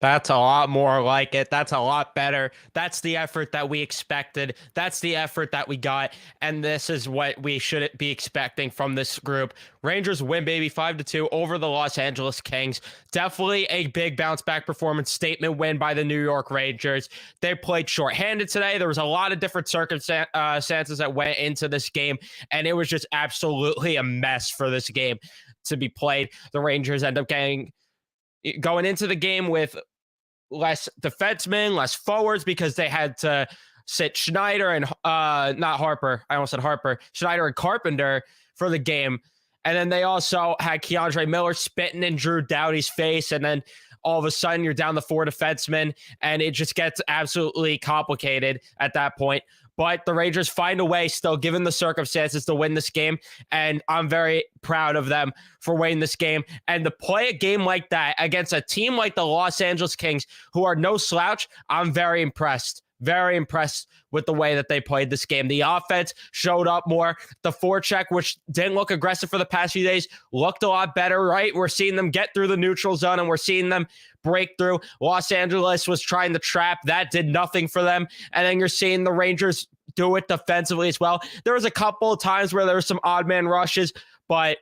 That's a lot more like it. That's a lot better. That's the effort that we expected. That's the effort that we got. And this is what we should be expecting from this group. Rangers win, baby, 5-2 over the Los Angeles Kings. Definitely a big bounce back performance, statement win by the New York Rangers. They played shorthanded today. There was a lot of different circumstances that went into this game, and it was just absolutely a mess for this game to be played. The Rangers end up going into the game with less defensemen, less forwards, because they had to sit Schneider and not Harper. I almost said Harper. Schneider and Carpenter for the game. And then they also had Keandre Miller spitting in Drew Doughty's face. And then all of a sudden you're down the 4 defensemen, and it just gets absolutely complicated at that point. But the Rangers find a way, still given the circumstances, to win this game. And I'm very proud of them for winning this game. And to play a game like that against a team like the Los Angeles Kings, who are no slouch, I'm very impressed. Very impressed with the way that they played this game. The offense showed up more. The forecheck, which didn't look aggressive for the past few days, looked a lot better, right? We're seeing them get through the neutral zone, and we're seeing them break through. Los Angeles was trying to trap. That did nothing for them. And then you're seeing the Rangers do it defensively as well. There was a couple of times where there were some odd man rushes, but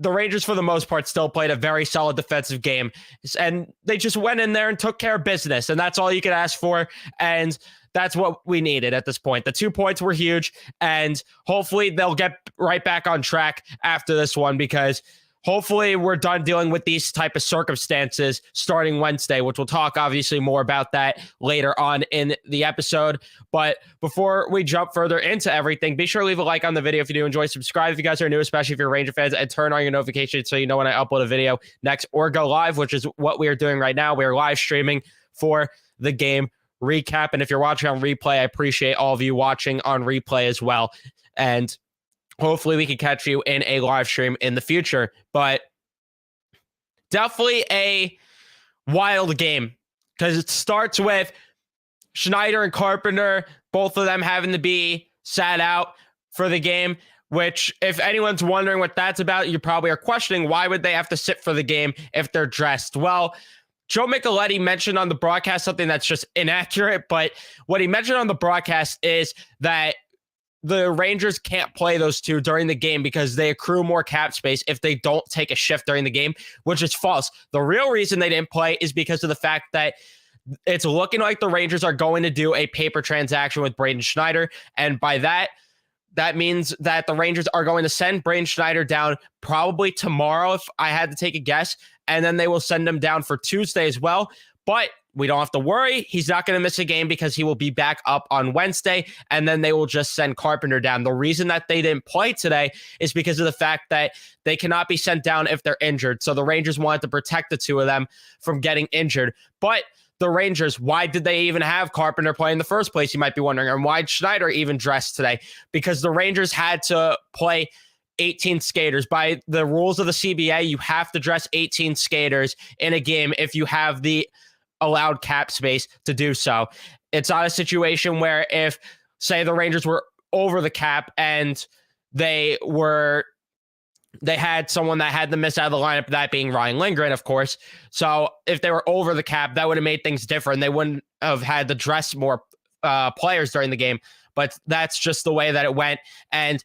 the Rangers, for the most part, still played a very solid defensive game. And they just went in there and took care of business. And that's all you could ask for. And that's what we needed at this point. The 2 points were huge. And hopefully they'll get right back on track after this one, because hopefully we're done dealing with these type of circumstances starting Wednesday, which we'll talk obviously more about that later on in the episode. But before we jump further into everything, be sure to leave a like on the video if you do enjoy. Subscribe if you guys are new, especially if you're Ranger fans, and turn on your notifications so you know when I upload a video next or go live, which is what we are doing right now. We are live streaming for the game recap. And if you're watching on replay, I appreciate all of you watching on replay as well. And hopefully we can catch you in a live stream in the future. But definitely a wild game, because it starts with Schneider and Carpenter, both of them having to be sat out for the game, which, if anyone's wondering what that's about, you probably are questioning, why would they have to sit for the game if they're dressed? Well, Joe Micheletti mentioned on the broadcast something that's just inaccurate, but what he mentioned on the broadcast is that the Rangers can't play those two during the game because they accrue more cap space if they don't take a shift during the game, which is false. The real reason they didn't play is because of the fact that it's looking like the Rangers are going to do a paper transaction with Braden Schneider. And by that means that the Rangers are going to send Braden Schneider down probably tomorrow, if I had to take a guess. And then they will send him down for Tuesday as well. But we don't have to worry. He's not going to miss a game because he will be back up on Wednesday, and then they will just send Carpenter down. The reason that they didn't play today is because of the fact that they cannot be sent down if they're injured. So the Rangers wanted to protect the two of them from getting injured. But the Rangers, why did they even have Carpenter play in the first place, you might be wondering, and why Schneider even dressed today? Because the Rangers had to play 18 skaters. By the rules of the CBA, you have to dress 18 skaters in a game if you have the allowed cap space to do so. It's not a situation where, if, say, the Rangers were over the cap and they had someone that had to miss out of the lineup, that being Ryan Lindgren, of course. So if they were over the cap, that would have made things different. They wouldn't have had to dress more players during the game, but that's just the way that it went. And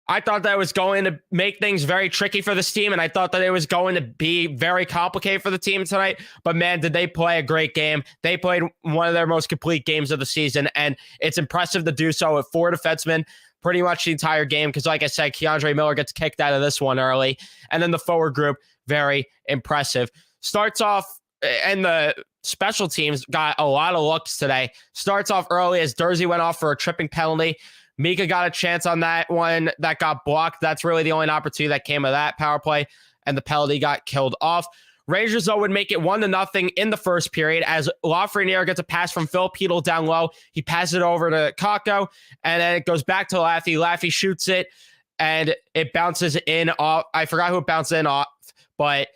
I thought that was going to make things very tricky for this team, and I thought that it was going to be very complicated for the team tonight. But, man, did they play a great game. They played one of their most complete games of the season, and it's impressive to do so with 4 defensemen pretty much the entire game because, like I said, Keandre Miller gets kicked out of this one early. And then the forward group, very impressive. Starts off, and the special teams got a lot of looks today. Starts off early as Durzi went off for a tripping penalty. Mika got a chance on that one that got blocked. That's really the only opportunity that came of that power play, and the penalty got killed off. Rangers, though, would make it 1-0 in the first period as Lafreniere gets a pass from Phil Peetle down low. He passes it over to Kakko, and then it goes back to Laffy. Laffy shoots it, and it bounces in off. I forgot who it bounced in off, but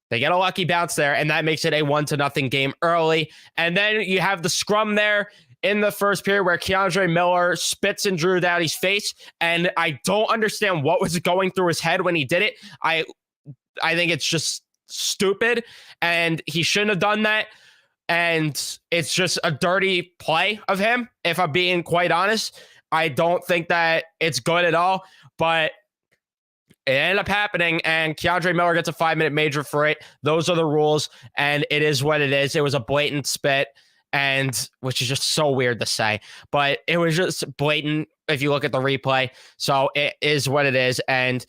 they get a lucky bounce there, and that makes it a 1-0 game early. And then you have the scrum there in the first period where Keandre Miller spits in Drew Doughty's face, and I don't understand what was going through his head when he did it. I think it's just stupid, and he shouldn't have done that. And it's just a dirty play of him, if I'm being quite honest. I don't think that it's good at all, but it ended up happening, and Keandre Miller gets a 5-minute major for it. Those are the rules, and it is what it is. It was a blatant spit, and which is just so weird to say, but it was just blatant if you look at the replay. So it is what it is, and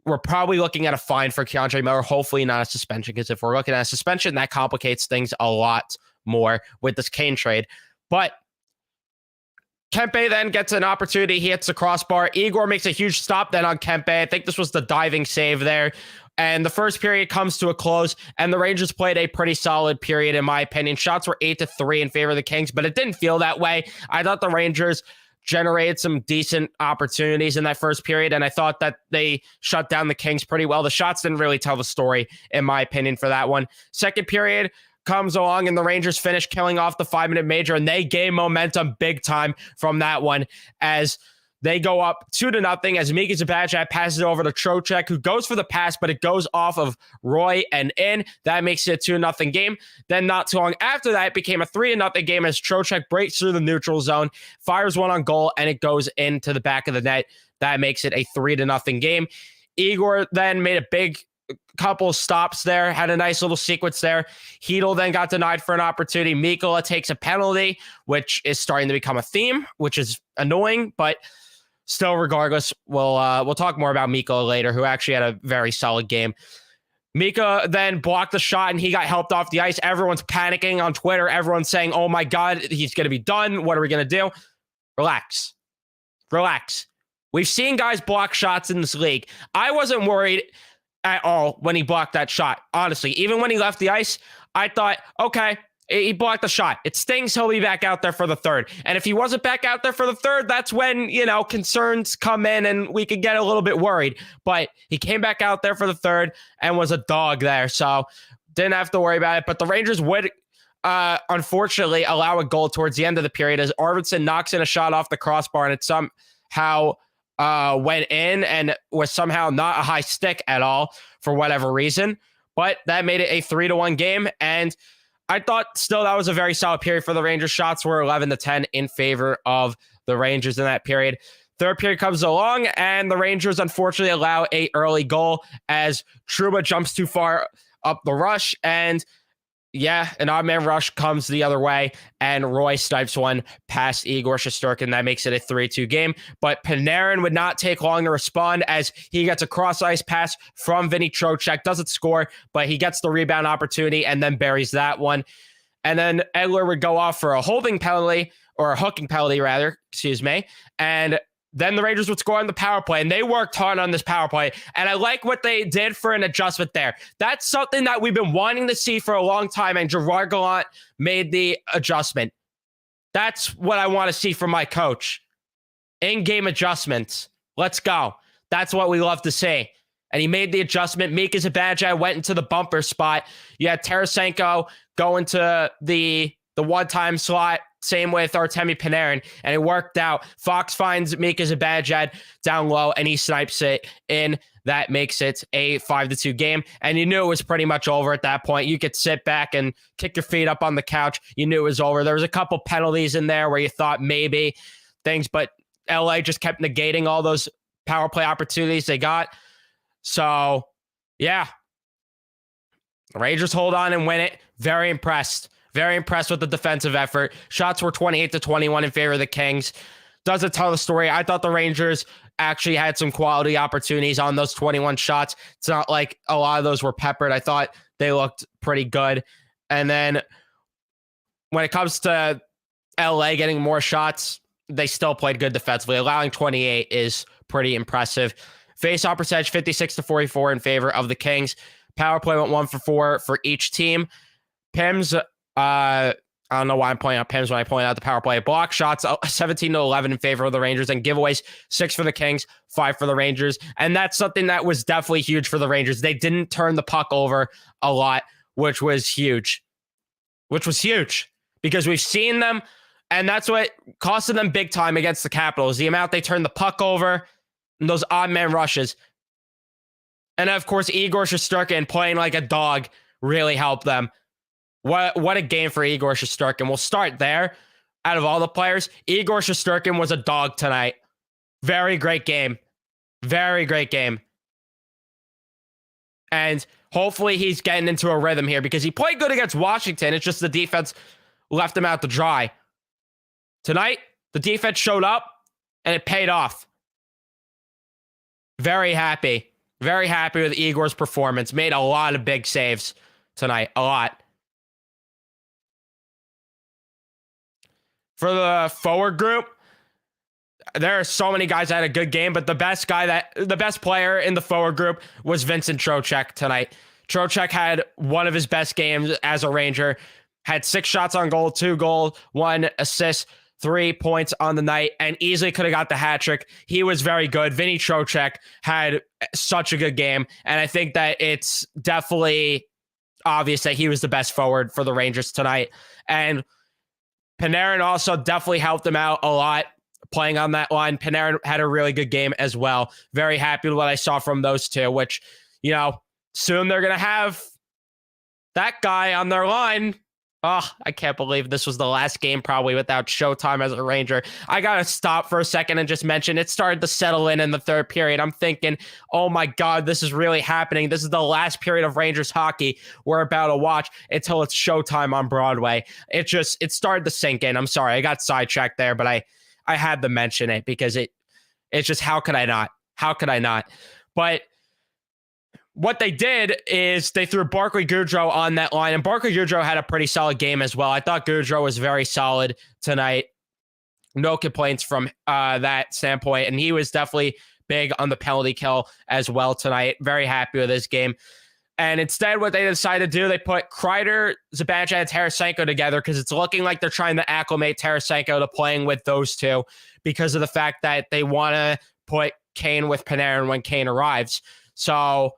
we're probably looking at a fine for Keandre Miller, hopefully not a suspension, because if we're looking at a suspension, that complicates things a lot more with this Kane trade. But Kempe then gets an opportunity. He hits the crossbar. Igor makes a huge stop then on Kempe. I think this was the diving save there. And the first period comes to a close, and the Rangers played a pretty solid period, in my opinion. Shots were 8-3 in favor of the Kings, but it didn't feel that way. I thought the Rangers generated some decent opportunities in that first period, and I thought that they shut down the Kings pretty well. The shots didn't really tell the story, in my opinion, for that one. Second period comes along, and the Rangers finish killing off the 5-minute major, and they gain momentum big time from that one as they go up 2-0 as Mika Zibanejad passes it over to Trocheck, who goes for the pass, but it goes off of Roy and in. That makes it a 2-0 game. Then not too long after that, it became a 3-0 game as Trocheck breaks through the neutral zone, fires one on goal, and it goes into the back of the net. That makes it a 3-0 game. Igor then made a big couple stops there, had a nice little sequence there. Hedel then got denied for an opportunity. Mikkola takes a penalty, which is starting to become a theme, which is annoying, but still, regardless, we'll talk more about Mikkola later, who actually had a very solid game. Mika then blocked the shot, and he got helped off the ice. Everyone's panicking on Twitter. Everyone's saying, oh my God, he's going to be done. What are we going to do? Relax. We've seen guys block shots in this league. I wasn't worried at all when he blocked that shot. Honestly, even when he left the ice, I thought, okay, he blocked the shot. It stings. He'll be back out there for the third. And if he wasn't back out there for the third, that's when, concerns come in and we could get a little bit worried. But he came back out there for the third and was a dog there. So didn't have to worry about it. But the Rangers would, unfortunately, allow a goal towards the end of the period as Arvidsson knocks in a shot off the crossbar, and it somehow went in and was somehow not a high stick at all for whatever reason. But that made it a 3-1 game. And I thought still that was a very solid period for the Rangers. Shots were 11-10 in favor of the Rangers in that period. Third period comes along, and the Rangers unfortunately allow an early goal as Trouba jumps too far up the rush, and an odd man rush comes the other way, and Roy snipes one past Igor Shesterkin. That makes it a 3-2 game. But Panarin would not take long to respond as he gets a cross-ice pass from Vinny Trocheck. Doesn't score, but he gets the rebound opportunity and then buries that one. And then Edler would go off for a holding penalty, or a hooking penalty, rather, excuse me. And then the Rangers would score on the power play, and they worked hard on this power play. And I like what they did for an adjustment there. That's something that we've been wanting to see for a long time, and Gerard Gallant made the adjustment. That's what I want to see from my coach. In-game adjustments. Let's go. That's what we love to see. And he made the adjustment. Mika Zibanejad went into the bumper spot. You had Tarasenko go into the one-time slot. Same with Artemi Panarin, and it worked out. Fox finds Mika Zibanejad down low, and he snipes it in. That makes it a 5-2 game, and you knew it was pretty much over at that point. You could sit back and kick your feet up on the couch. You knew it was over. There was a couple penalties in there where you thought maybe things, but LA just kept negating all those power play opportunities they got. So, yeah. The Rangers hold on and win it. Very impressed. Very impressed with the defensive effort. Shots were 28-21 in favor of the Kings. Doesn't tell the story. I thought the Rangers actually had some quality opportunities on those 21 shots. It's not like a lot of those were peppered. I thought they looked pretty good. And then when it comes to LA getting more shots, they still played good defensively. Allowing 28 is pretty impressive. Face-off percentage 56-44 in favor of the Kings. Power play went 1 for 4 for each team. Pims, I don't know why I'm pointing out Pims when I point out the power play. Block shots 17-11 in favor of the Rangers, and giveaways 6 for the Kings, 5 for the Rangers. And that's something that was definitely huge for the Rangers. They didn't turn the puck over a lot, which was huge. Because we've seen them, and that's what costed them big time against the Capitals. The amount they turned the puck over and those odd man rushes. And of course, Igor Shesterkin playing like a dog really helped them. What a game for Igor Shesterkin. We'll start there. Out of all the players, Igor Shesterkin was a dog tonight. Very great game. Very great game. And hopefully he's getting into a rhythm here because he played good against Washington. It's just the defense left him out to dry. Tonight, the defense showed up and it paid off. Very happy. Very happy with Igor's performance. Made a lot of big saves tonight. A lot. For the forward group, there are so many guys that had a good game, but the best player in the forward group was Vincent Trocheck tonight. Trocheck had one of his best games as a Ranger. Had 6 shots on goal, 2 goals, 1 assist, 3 points on the night, and easily could have got the hat trick. He was very good. Vinny Trocheck had such a good game, and I think that it's definitely obvious that he was the best forward for the Rangers tonight. And Panarin also definitely helped him out a lot playing on that line. Panarin had a really good game as well. Very happy with what I saw from those two, which, soon they're going to have that guy on their line. Oh, I can't believe this was the last game probably without Showtime as a Ranger. I got to stop for a second and just mention it started to settle in the third period. I'm thinking, oh my God, this is really happening. This is the last period of Rangers hockey we're about to watch until it's Showtime on Broadway. It started to sink in. I'm sorry, I got sidetracked there, but I had to mention it because it's just, how could I not? How could I not? But what they did is they threw Barclay Goodrow on that line, and Barclay Goodrow had a pretty solid game as well. I thought Goodrow was very solid tonight. No complaints from that standpoint, and he was definitely big on the penalty kill as well tonight. Very happy with his game. And instead, what they decided to do, they put Kreider, Zibanejad, and Tarasenko together because it's looking like they're trying to acclimate Tarasenko to playing with those two because of the fact that they want to put Kane with Panarin when Kane arrives. So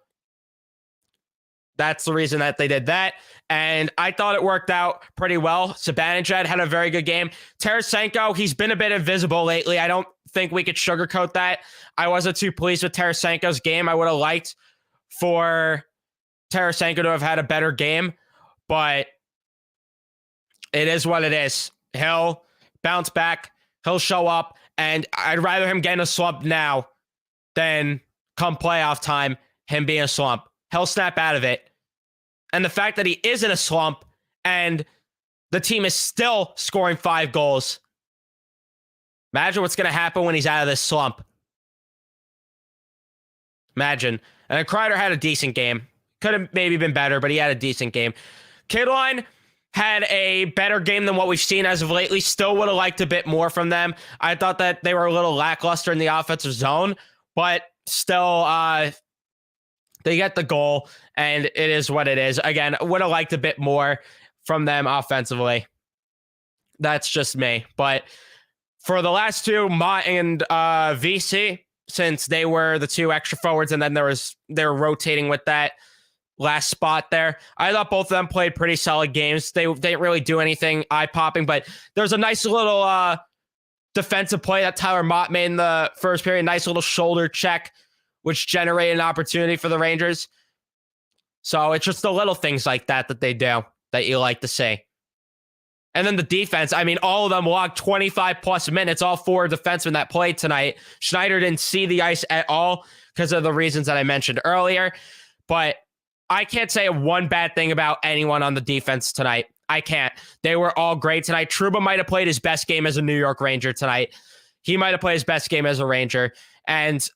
that's the reason that they did that. And I thought it worked out pretty well. Zibanejad had a very good game. Tarasenko, he's been a bit invisible lately. I don't think we could sugarcoat that. I wasn't too pleased with Tarasenko's game. I would have liked for Tarasenko to have had a better game, but it is what it is. He'll bounce back. He'll show up, and I'd rather him get in a slump now than come playoff time, him being a slump. He'll snap out of it. And the fact that he is in a slump and the team is still scoring 5 goals. Imagine what's going to happen when he's out of this slump. Imagine. And then Kreider had a decent game. Could have maybe been better, but he had a decent game. Kidline had a better game than what we've seen as of lately. Still would have liked a bit more from them. I thought that they were a little lackluster in the offensive zone, but still, they get the goal, and it is what it is. Again, would have liked a bit more from them offensively. That's just me. But for the last two, Mott and VC, since they were the 2 extra forwards, and then they were rotating with that last spot there, I thought both of them played pretty solid games. They didn't really do anything eye-popping, but there's a nice little defensive play that Tyler Mott made in the first period. Nice little shoulder check, which generated an opportunity for the Rangers. So it's just the little things like that they do that you like to see. And then the defense, I mean, all of them logged 25 plus minutes, all 4 defensemen that played tonight. Schneider didn't see the ice at all because of the reasons that I mentioned earlier. But I can't say one bad thing about anyone on the defense tonight. I can't. They were all great tonight. Trouba might have played his best game as a New York Ranger tonight. He might have played his best game as a Ranger. And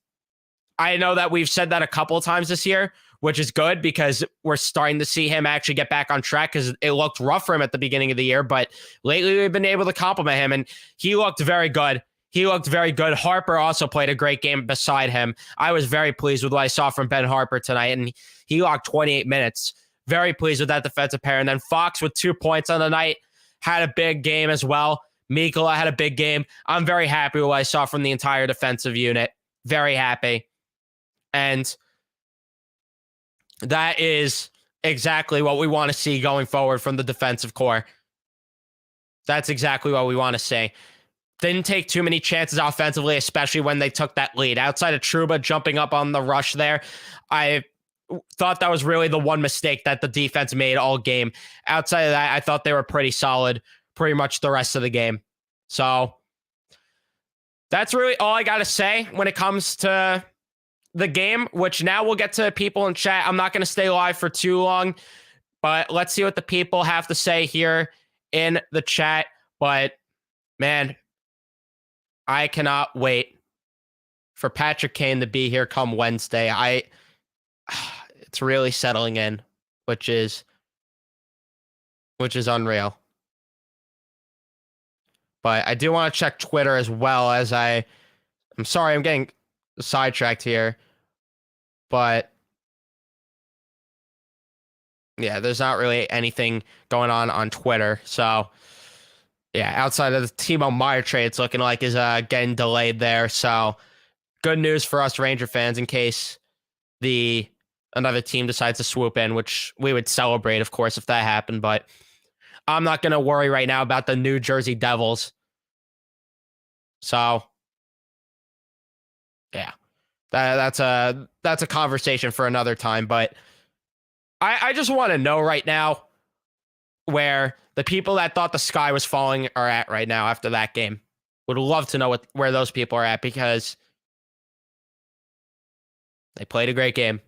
I know that we've said that a couple of times this year, which is good because we're starting to see him actually get back on track because it looked rough for him at the beginning of the year. But lately we've been able to compliment him, and he looked very good. He looked very good. Harper also played a great game beside him. I was very pleased with what I saw from Ben Harper tonight, and he logged 28 minutes. Very pleased with that defensive pair. And then Fox with 2 points on the night had a big game as well. Mikkola had a big game. I'm very happy with what I saw from the entire defensive unit. Very happy. And that is exactly what we want to see going forward from the defensive core. That's exactly what we want to see. Didn't take too many chances offensively, especially when they took that lead. Outside of Trouba jumping up on the rush there, I thought that was really the one mistake that the defense made all game. Outside of that, I thought they were pretty solid pretty much the rest of the game. So that's really all I got to say when it comes to the game, which now we'll get to people in chat. I'm not going to stay live for too long, but let's see what the people have to say here in the chat. But man, I cannot wait for Patrick Kane to be here come Wednesday. It's really settling in, which is unreal. But I do want to check Twitter as well as I'm sorry, I'm getting sidetracked here. But yeah, there's not really anything going on Twitter. So yeah, outside of the Timo Meyer trade, it's looking like is getting delayed there. So good news for us Ranger fans in case another team decides to swoop in, which we would celebrate, of course, if that happened. But I'm not going to worry right now about the New Jersey Devils. So yeah, that's a conversation for another time. But I just want to know right now where the people that thought the sky was falling are at right now after that game. Would love to know where those people are at because they played a great game.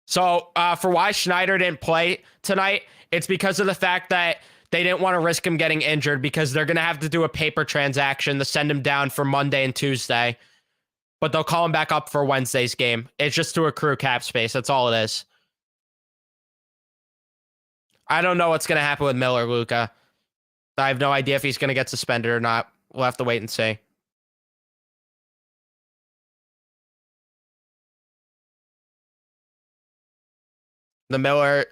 So for why Schneider didn't play tonight, it's because of the fact that they didn't want to risk him getting injured because they're going to have to do a paper transaction to send him down for Monday and Tuesday. But they'll call him back up for Wednesday's game. It's just to accrue cap space. That's all it is. I don't know what's going to happen with Miller, Luca. I have no idea if he's going to get suspended or not. We'll have to wait and see. The Miller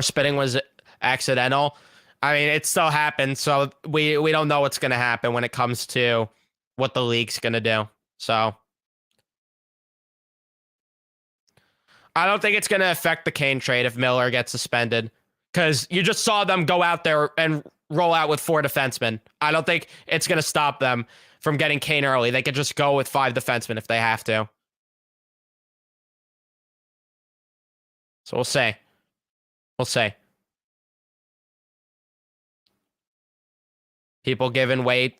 spitting was accidental. I mean, it still happened, so we don't know what's going to happen when it comes to what the league's going to do. So I don't think it's going to affect the Kane trade if Miller gets suspended because you just saw them go out there and roll out with 4 defensemen. I don't think it's going to stop them from getting Kane early. They could just go with 5 defensemen if they have to. So we'll see. People giving way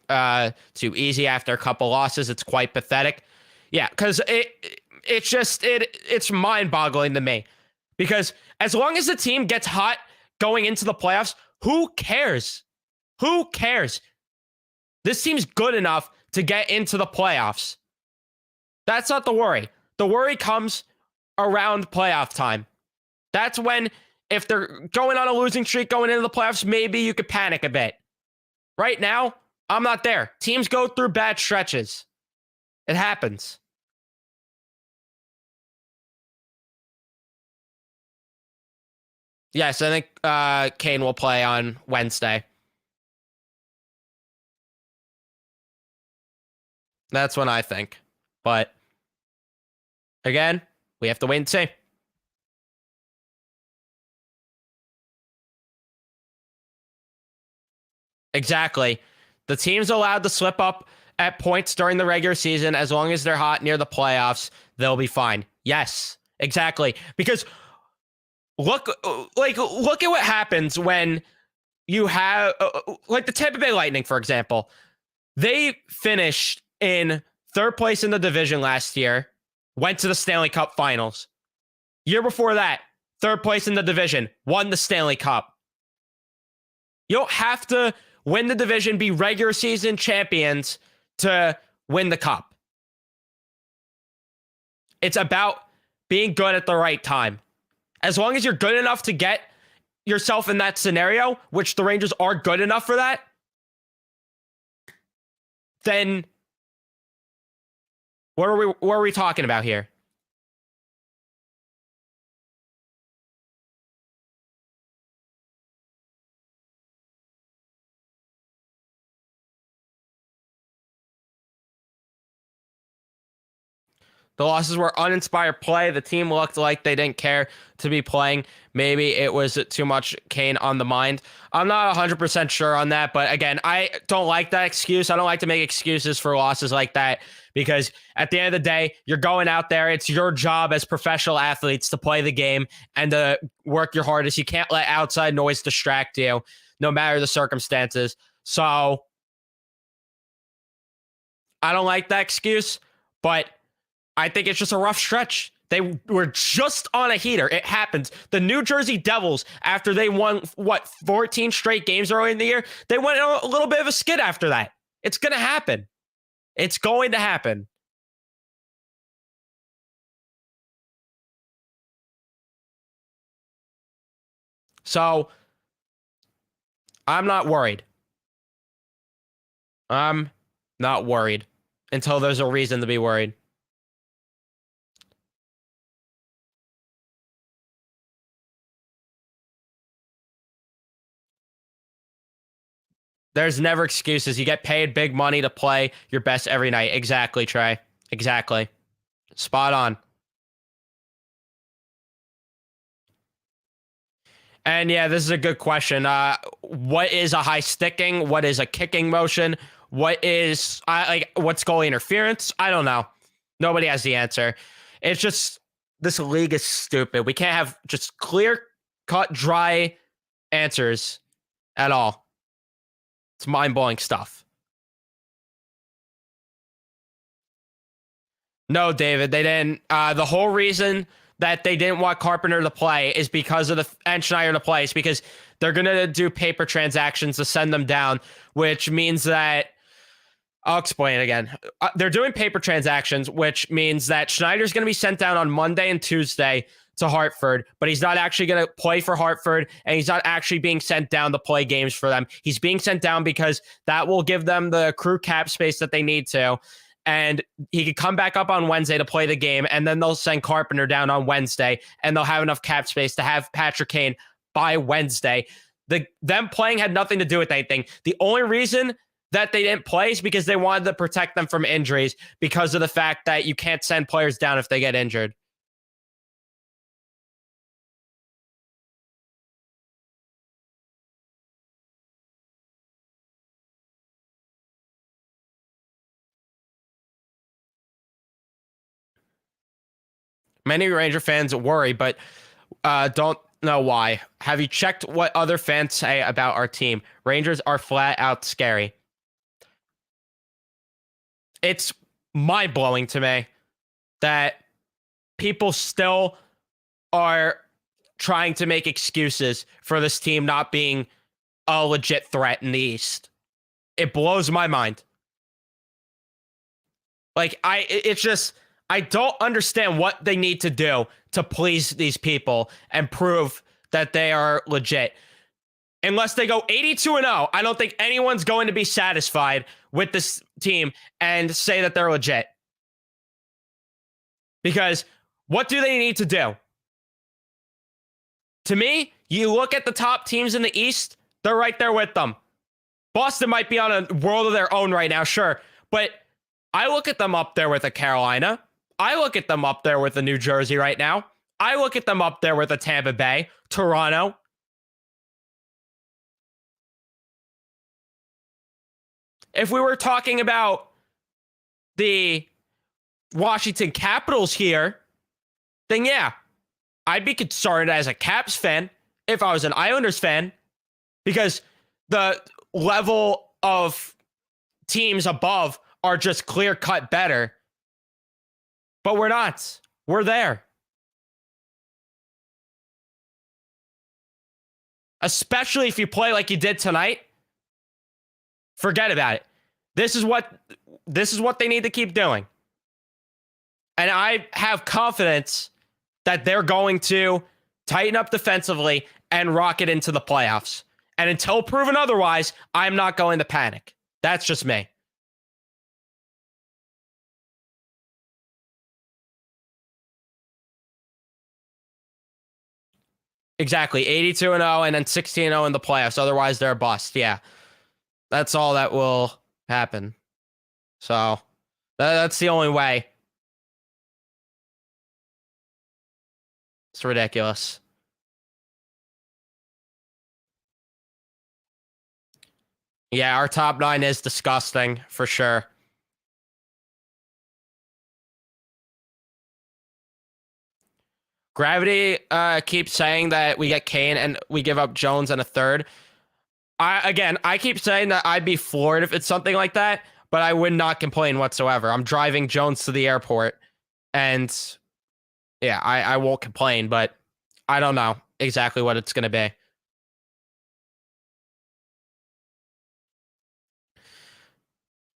too easy after a couple losses. It's quite pathetic. Yeah, because it's mind-boggling to me. Because as long as the team gets hot going into the playoffs, who cares? Who cares? This team's good enough to get into the playoffs. That's not the worry. The worry comes around playoff time. That's when, if they're going on a losing streak going into the playoffs, maybe you could panic a bit. Right now, I'm not there. Teams go through bad stretches. It happens. Yes, I think Kane will play on Wednesday. That's what I think. But again, we have to wait and see. Exactly. The team's allowed to slip up at points during the regular season as long as they're hot near the playoffs, they'll be fine. Yes, exactly. Because look at what happens when you have like the Tampa Bay Lightning, for example. They finished in 3rd place in the division last year, went to the Stanley Cup Finals. Year before that, 3rd place in the division, won the Stanley Cup. You don't have to win the division, be regular season champions to win the cup. It's about being good at the right time. As long as you're good enough to get yourself in that scenario, which the Rangers are good enough for that, then what are we talking about here? The losses were uninspired play. The team looked like they didn't care to be playing. Maybe it was too much Kane on the mind. I'm not 100% sure on that, but again, I don't like that excuse. I don't like to make excuses for losses like that because at the end of the day, you're going out there. It's your job as professional athletes to play the game and to work your hardest. You can't let outside noise distract you, no matter the circumstances. So I don't like that excuse, but I think it's just a rough stretch. They were just on a heater. It happens. The New Jersey Devils, after they won, 14 straight games early in the year, they went on a little bit of a skid after that. It's going to happen. It's going to happen. So I'm not worried. I'm not worried until there's a reason to be worried. There's never excuses. You get paid big money to play your best every night. Exactly, Trey. Exactly. Spot on. And yeah, this is a good question. What is a high sticking? What is a kicking motion? What is what's goalie interference? I don't know. Nobody has the answer. It's just this league is stupid. We can't have just clear cut, dry answers at all. It's mind-blowing stuff. No, David, they didn't. The whole reason that they didn't want Carpenter to play is because of and Schneider to play. Is because they're going to do paper transactions to send them down, which means that I'll explain it again. They're doing paper transactions, which means that Schneider's going to be sent down on Monday and Tuesday to Hartford, but he's not actually going to play for Hartford, and he's not actually being sent down to play games for them. He's being sent down because that will give them the crew cap space that they need to, and he could come back up on Wednesday to play the game, and then they'll send Carpenter down on Wednesday, and they'll have enough cap space to have Patrick Kane by Wednesday. Them playing had nothing to do with anything. The only reason that they didn't play is because they wanted to protect them from injuries because of the fact that you can't send players down if they get injured. Many Ranger fans worry, but don't know why. Have you checked what other fans say about our team? Rangers are flat out scary. It's mind-blowing to me that people still are trying to make excuses for this team not being a legit threat in the East. It blows my mind. It's just, I don't understand what they need to do to please these people and prove that they are legit. Unless they go 82-0, I don't think anyone's going to be satisfied with this team and say that they're legit. Because what do they need to do? To me, you look at the top teams in the East, they're right there with them. Boston might be on a world of their own right now, sure. But I look at them up there with a Carolina. I look at them up there with a New Jersey right now. I look at them up there with a Tampa Bay, Toronto. If we were talking about the Washington Capitals here, then yeah, I'd be concerned as a Caps fan if I was an Islanders fan, because the level of teams above are just clear-cut better. But we're not. We're there. Especially if you play like you did tonight. Forget about it. This is what they need to keep doing. And I have confidence that they're going to tighten up defensively and rocket into the playoffs. And until proven otherwise, I'm not going to panic. That's just me. Exactly. 82-0 and then 16-0 in the playoffs. Otherwise, they're a bust. Yeah. That's all that will happen. So that's the only way. It's ridiculous. Yeah, our top 9 is disgusting for sure. Gravity keeps saying that we get Kane and we give up Jones and a third. I keep saying that I'd be floored if it's something like that, but I would not complain whatsoever. I'm driving Jones to the airport, and yeah, I won't complain, but I don't know exactly what it's going to be.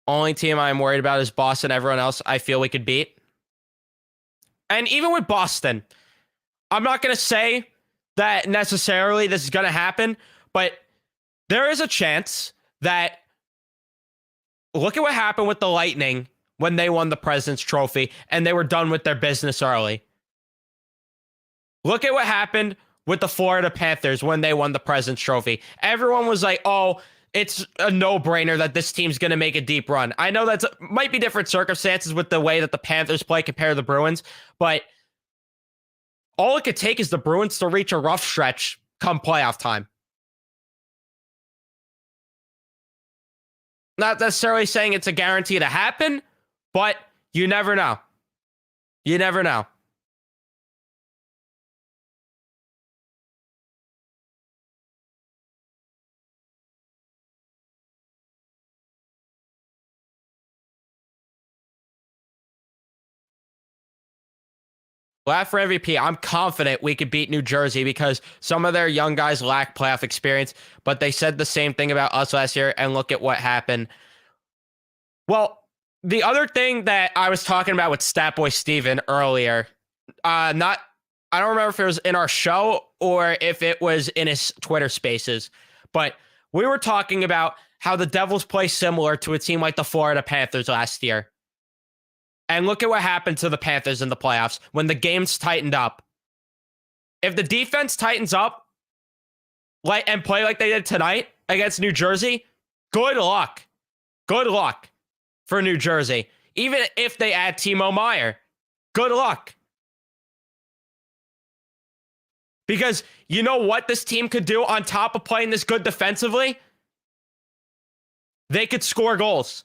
Only team I'm worried about is Boston. Everyone else I feel we could beat. And even with Boston, I'm not going to say that necessarily this is going to happen, but there is a chance that look at what happened with the Lightning when they won the President's Trophy and they were done with their business early. Look at what happened with the Florida Panthers when they won the President's Trophy. Everyone was like, oh, it's a no-brainer that this team's going to make a deep run. I know that might be different circumstances with the way that the Panthers play compared to the Bruins, but all it could take is the Bruins to reach a rough stretch come playoff time. Not necessarily saying it's a guarantee to happen, but you never know. You never know. Last for MVP, I'm confident we could beat New Jersey because some of their young guys lack playoff experience, but they said the same thing about us last year, and look at what happened. Well, the other thing that I was talking about with Statboy Steven earlier, I don't remember if it was in our show or if it was in his Twitter spaces, but we were talking about how the Devils play similar to a team like the Florida Panthers last year. And look at what happened to the Panthers in the playoffs when the games tightened up. If the defense tightens up and play like they did tonight against New Jersey, good luck. Good luck for New Jersey. Even if they add Timo Meier, good luck. Because you know what this team could do on top of playing this good defensively? They could score goals.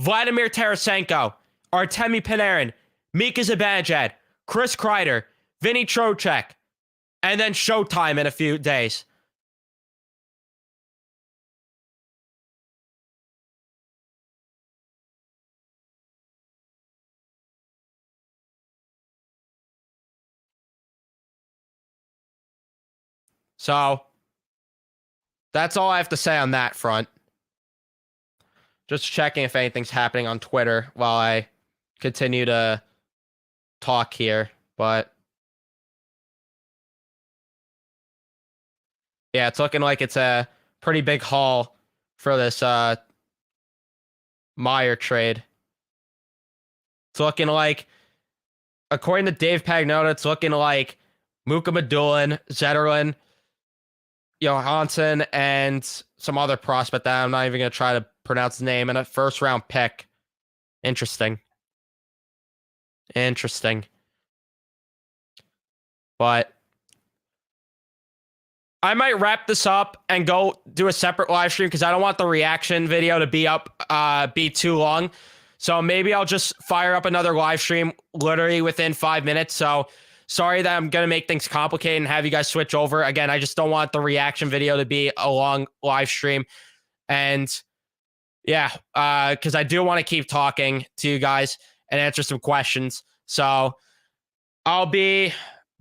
Vladimir Tarasenko, Artemi Panarin, Mika Zibanejad, Chris Kreider, Vinny Trocheck, and then Showtime in a few days. So, that's all I have to say on that front. Just checking if anything's happening on Twitter while I continue to talk here, but yeah, it's looking like it's a pretty big haul for this Meier trade. It's looking like, according to Dave Pagnotta, it's looking like Muka Madulin, Zetterlund, Johansson, and some other prospect that I'm not even going to try to pronounce the name, and a first round pick. Interesting. But I might wrap this up and go do a separate live stream because I don't want the reaction video to be too long. So maybe I'll just fire up another live stream literally within 5 minutes. So sorry that I'm going to make things complicated and have you guys switch over. Again, I just don't want the reaction video to be a long live stream. And yeah, because I do want to keep talking to you guys and answer some questions. So I'll be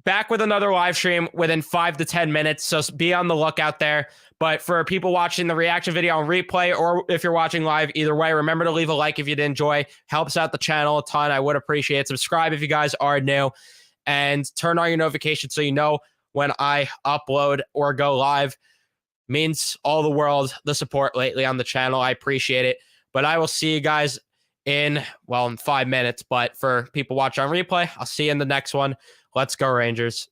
back with another live stream within 5 to 10 minutes. So be on the lookout there. But for people watching the reaction video on replay, or if you're watching live, either way, remember to leave a like if you did enjoy. Helps out the channel a ton. I would appreciate it. Subscribe if you guys are new. And turn on your notifications so you know when I upload or go live. Means all the world, the support lately on the channel. I appreciate it. But I will see you guys in 5 minutes. But for people watching on replay, I'll see you in the next one. Let's go, Rangers.